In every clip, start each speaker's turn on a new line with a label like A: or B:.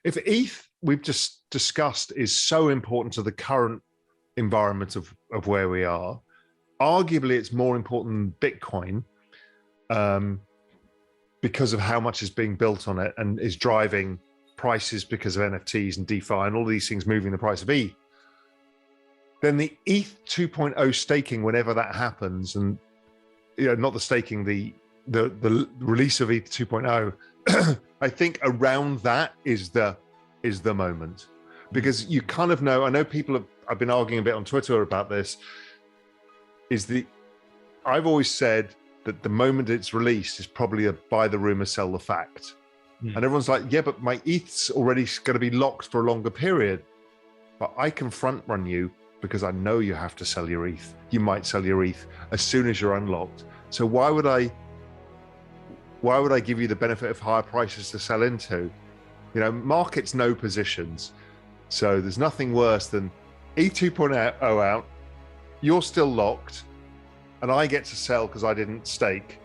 A: If ETH, we've just discussed, is so important to the current environment of where we are, arguably it's more important than Bitcoin, because of how much is being built on it and is driving prices because of NFTs and DeFi and all these things moving the price of ETH. Then the ETH 2.0 staking, whenever that happens, and not the staking, the release of ETH 2.0, I think around that is the moment, because you kind of know. I know people I've been arguing a bit on Twitter about this. I've always said that the moment it's released is probably a buy the rumor, sell the fact. And everyone's like, yeah, but my ETH's already going to be locked for a longer period. But I can front run you because I know you have to sell your ETH. You might sell your ETH as soon as you're unlocked. So why would I give you the benefit of higher prices to sell into? Markets know positions. So there's nothing worse than ETH 2.0 out, you're still locked, and I get to sell because I didn't stake,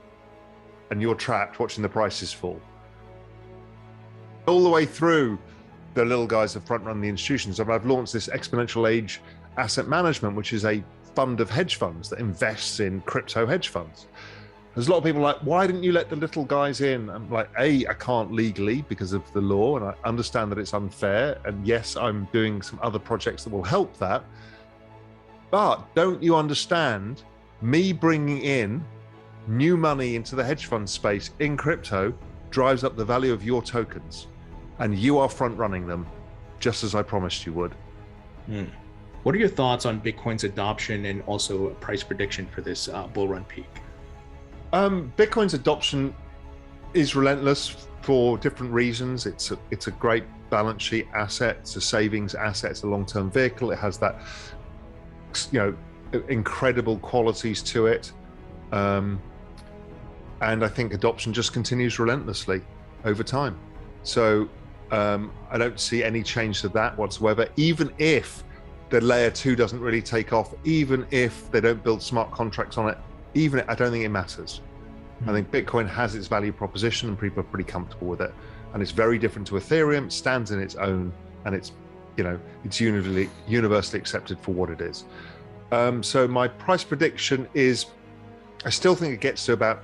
A: and you're trapped watching the prices fall. All the way through, the little guys have front run the institutions. I've launched this Exponential Age Asset Management, which is a fund of hedge funds that invests in crypto hedge funds. There's a lot of people like, why didn't you let the little guys in? I'm like, I can't legally because of the law, and I understand that it's unfair. And yes, I'm doing some other projects that will help that. But don't you understand, me bringing in new money into the hedge fund space in crypto drives up the value of your tokens, and you are front running them, just as I promised you would.
B: What are your thoughts on Bitcoin's adoption and also a price prediction for this bull run peak?
A: Bitcoin's adoption is relentless for different reasons. It's a great balance sheet asset. It's a savings asset. It's a long-term vehicle. It has that, incredible qualities to it. And I think adoption just continues relentlessly over time. So I don't see any change to that whatsoever, even if the layer 2 doesn't really take off, even if they don't build smart contracts on it, I don't think it matters. I think Bitcoin has its value proposition and people are pretty comfortable with it. And it's very different to Ethereum. It stands in its own, and it's universally accepted for what it is. So my price prediction is, I still think it gets to about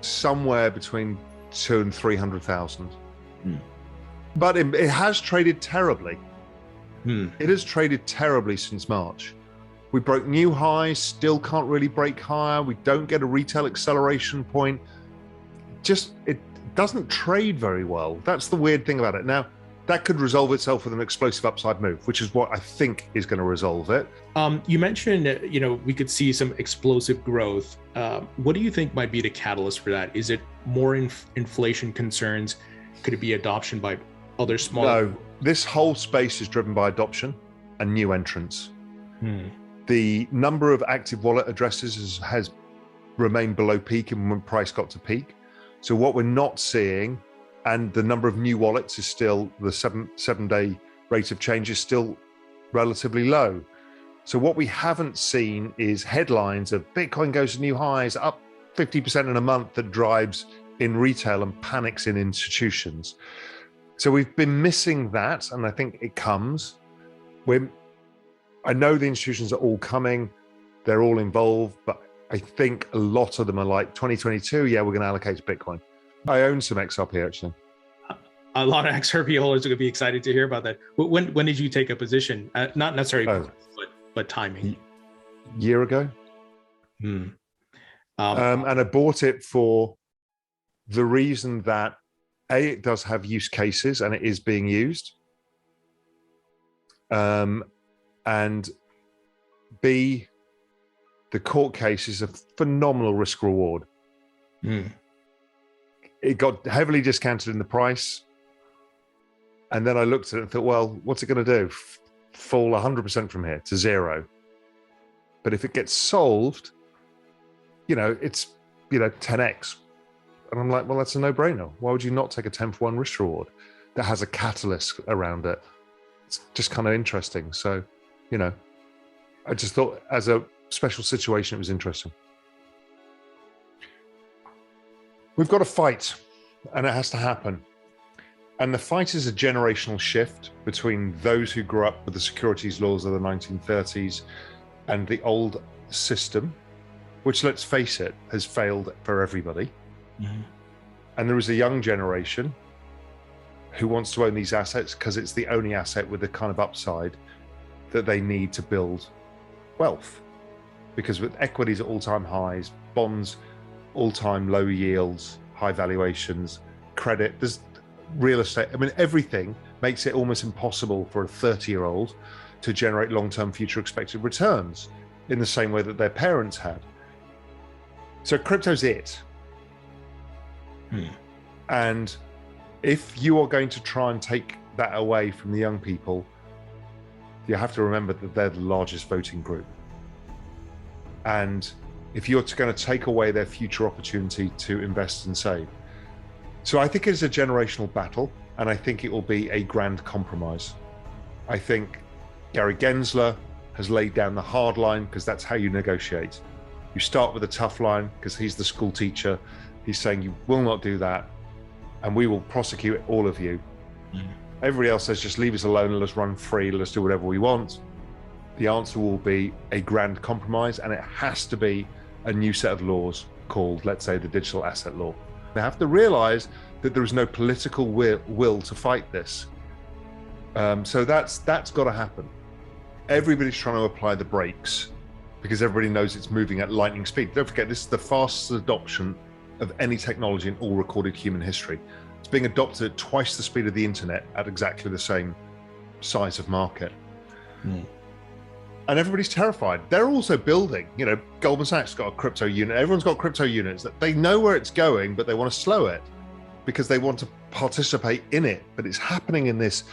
A: somewhere between 200,000 and 300,000. But it has traded terribly. It has traded terribly since March. We broke new highs, still can't really break higher. We don't get a retail acceleration point. It doesn't trade very well. That's the weird thing about it. Now, that could resolve itself with an explosive upside move, which is what I think is going to resolve it.
B: You mentioned, we could see some explosive growth. What do you think might be the catalyst for that? Is it more inflation concerns? Could it be adoption by other smaller?
A: No, this whole space is driven by adoption and new entrants. The number of active wallet addresses has remained below peak and when price got to peak. So what we're not seeing, and the number of new wallets is still, the seven-day rate of change is still relatively low. So what we haven't seen is headlines of Bitcoin goes to new highs, up 50% in a month, that drives in retail and panics in institutions. So we've been missing that, and I think it comes. I know the institutions are all coming, they're all involved, but I think a lot of them are like 2022, yeah, we're going to allocate to Bitcoin. I own some XRP actually.
B: A lot of XRP holders are going to be excited to hear about that. When did you take a position? Not necessarily, but timing.
A: Year ago. And I bought it for the reason that A, it does have use cases and it is being used. And B, the court case is a phenomenal risk reward. It got heavily discounted in the price. And then I looked at it and thought, well, what's it going to do? Fall 100% from here to zero. But if it gets solved, it's, 10x. And I'm like, well, that's a no-brainer. Why would you not take a 10-for-1 risk reward that has a catalyst around it? It's just kind of interesting. So, I just thought as a special situation, it was interesting. We've got a fight and it has to happen. And the fight is a generational shift between those who grew up with the securities laws of the 1930s and the old system, which, let's face it, has failed for everybody. Mm-hmm. And there is a young generation who wants to own these assets because it's the only asset with the kind of upside that they need to build wealth. Because with equities at all-time highs, bonds, all-time low yields, high valuations, credit, there's real estate. I mean, everything makes it almost impossible for a 30-year-old to generate long-term future expected returns in the same way that their parents had. So crypto's it. And if you are going to try and take that away from the young people, you have to remember that they're the largest voting group. And if you're going to take away their future opportunity to invest and save. So I think it's a generational battle, and I think it will be a grand compromise. I think Gary Gensler has laid down the hard line because that's how you negotiate. You start with a tough line because he's the school teacher. He's saying you will not do that, and we will prosecute all of you. Everybody else says just leave us alone, let us run free, let us do whatever we want. The answer will be a grand compromise, and it has to be a new set of laws called, let's say, the digital asset law. They have to realize that there is no political will to fight this. So that's got to happen. Everybody's trying to apply the brakes because everybody knows it's moving at lightning speed. Don't forget, this is the fastest adoption of any technology in all recorded human history. It's being adopted at twice the speed of the internet at exactly the same size of market. And everybody's terrified. They're also building, Goldman Sachs got a crypto unit. Everyone's got crypto units that they know where it's going, but they want to slow it because they want to participate in it. But it's happening in this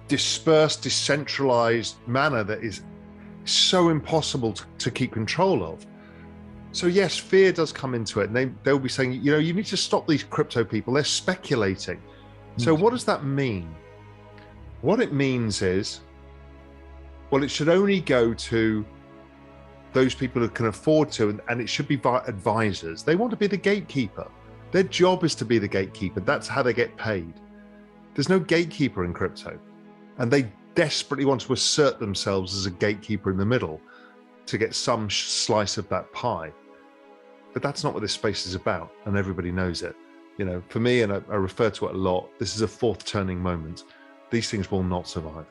A: dispersed, decentralized manner that is so impossible to keep control of. So yes, fear does come into it. And they'll be saying, you need to stop these crypto people. They're speculating. So what does that mean? What it means is, well, it should only go to those people who can afford to, and it should be by advisors. They want to be the gatekeeper. Their job is to be the gatekeeper. That's how they get paid. There's no gatekeeper in crypto. And they desperately want to assert themselves as a gatekeeper in the middle to get some slice of that pie. But that's not what this space is about, and everybody knows it. For me, and I refer to it a lot, this is a fourth turning moment. These things will not survive.